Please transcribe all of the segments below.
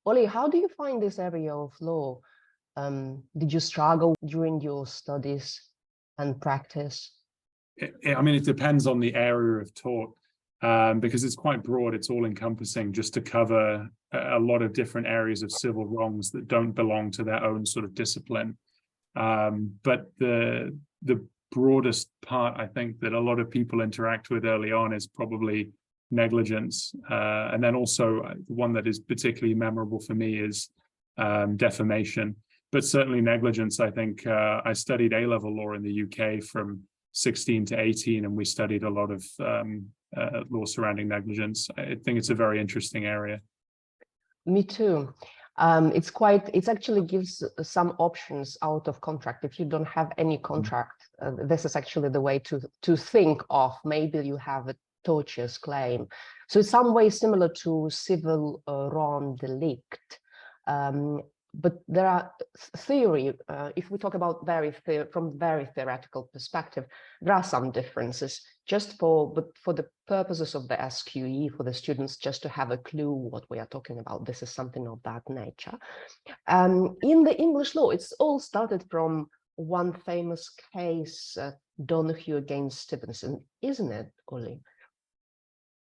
Oli, how do you find this area of law? Did you struggle during your studies and practice? I mean, it depends on the area of tort, because it's quite broad. It's all encompassing, just to cover a lot of different areas of civil wrongs that don't belong to their own sort of discipline. But the broadest part, I think, that a lot of people interact with early on is probably negligence. And then also the one that is particularly memorable for me is defamation. But certainly negligence, I think I studied A-level law in the UK from 16 to 18, and we studied a lot of law surrounding negligence. I think it's a very interesting area. Me too. It actually gives some options out of contract. If you don't have any contract, this is actually the way to think of. Maybe you have a tortious claim. So it's some way similar to civil wrong delict. But there are theory, if we talk about from very theoretical perspective, there are some differences but for the purposes of the SQE, for the students, just to have a clue what we are talking about. This is something of that nature. In the English law, it's all started from one famous case, Donoghue against Stevenson, isn't it, Oli?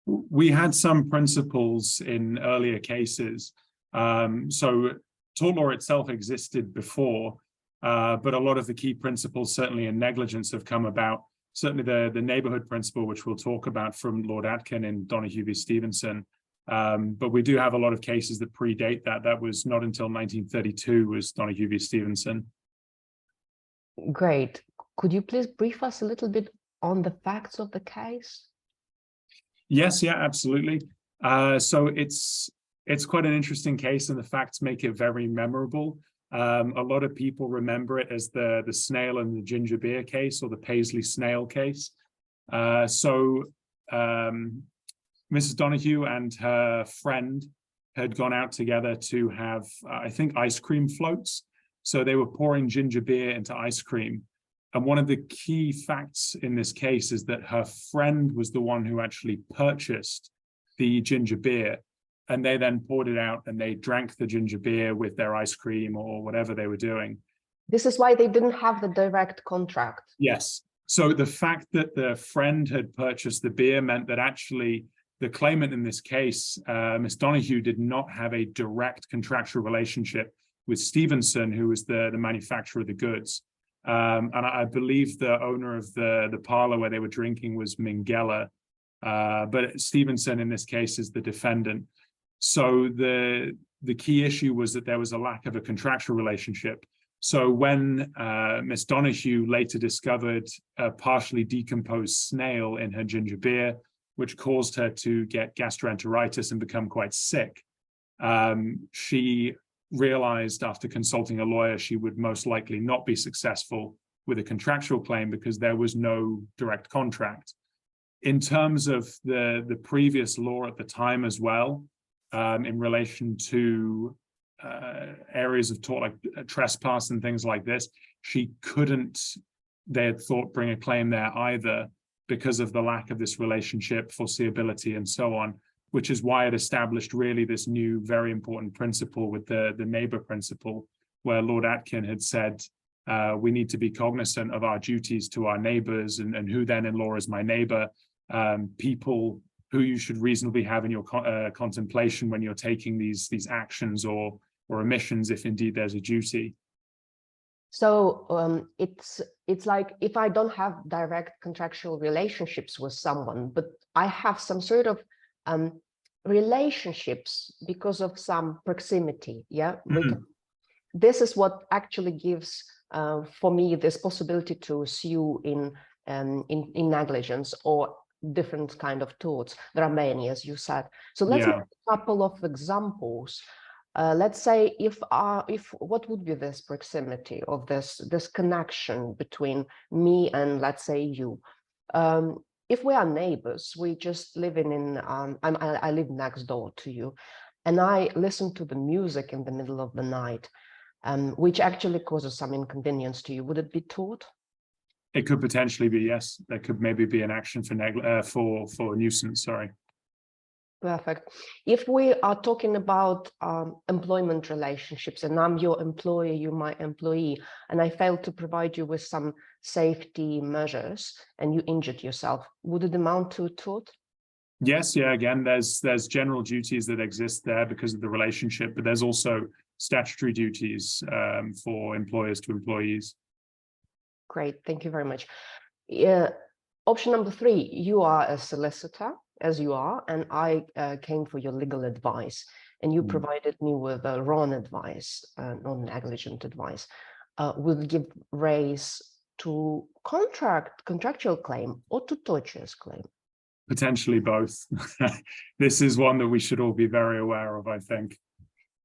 We had some principles in earlier cases. So tort law itself existed before, but a lot of the key principles, certainly in negligence, have come about. Certainly the neighborhood principle, which we'll talk about from Lord Atkin in Donoghue v. Stevenson. But we do have a lot of cases that predate that. That was not until 1932 was Donoghue v. Stevenson. Great. Could you please brief us a little bit on the facts of the case? Yes, yeah, absolutely. So it's quite an interesting case, and the facts make it very memorable. A lot of people remember it as the Snail and the ginger beer case, or the Paisley Snail case. Mrs. Donoghue and her friend had gone out together to have, I think, ice cream floats. So they were pouring ginger beer into ice cream. And one of the key facts in this case is that her friend was the one who actually purchased the ginger beer. And they then poured it out and they drank the ginger beer with their ice cream or whatever they were doing. This is why they didn't have the direct contract. Yes. So the fact that the friend had purchased the beer meant that actually the claimant in this case, Miss Donoghue, did not have a direct contractual relationship with Stevenson, who was the manufacturer of the goods. And I believe the owner of the parlor where they were drinking was Minghella. But Stevenson in this case is the defendant. So the key issue was that there was a lack of a contractual relationship. So when Miss Donoghue later discovered a partially decomposed snail in her ginger beer, which caused her to get gastroenteritis and become quite sick, she realized after consulting a lawyer she would most likely not be successful with a contractual claim because there was no direct contract. In terms of the previous law at the time as well, in relation to areas of tort like trespass and things like this, she couldn't, they had thought, bring a claim there either because of the lack of this relationship, foreseeability, and so on, which is why it established really this new, very important principle with the neighbor principle, where Lord Atkin had said, we need to be cognizant of our duties to our neighbors, and who then in law is my neighbor, people who you should reasonably have in your contemplation when you're taking these actions or omissions, if indeed there's a duty. So it's like if I don't have direct contractual relationships with someone, but I have some sort of relationships because of some proximity. Yeah, this is what actually gives for me this possibility to sue in negligence or different kind of torts. There are many, as you said. So let's make a couple of examples. Let's say if what would be this proximity of this connection between me and, let's say, you. If we are neighbors, we just living in I live next door to you, and I listen to the music in the middle of the night, which actually causes some inconvenience to you. Would it be tort? It could potentially be, yes. There could maybe be an action for nuisance, sorry. Perfect. If we are talking about employment relationships, and I'm your employer, you're my employee, and I failed to provide you with some safety measures and you injured yourself, would it amount to tort? Yes, yeah, again, there's general duties that exist there because of the relationship, but there's also statutory duties for employers to employees. Great, thank you very much. Option number 3, you are a solicitor, as you are, and I came for your legal advice, and you provided me with wrong advice, non-negligent advice. Will give rise to contractual claim or to tortious claim? Potentially both. This is one that we should all be very aware of, I think.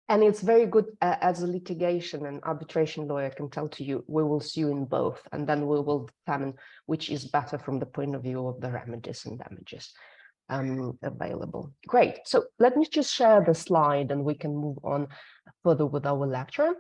And it's very good as a litigation and arbitration lawyer can tell to you, we will sue in both, and then we will determine which is better from the point of view of the remedies and damages available. Great. So let me just share the slide and we can move on further with our lecture.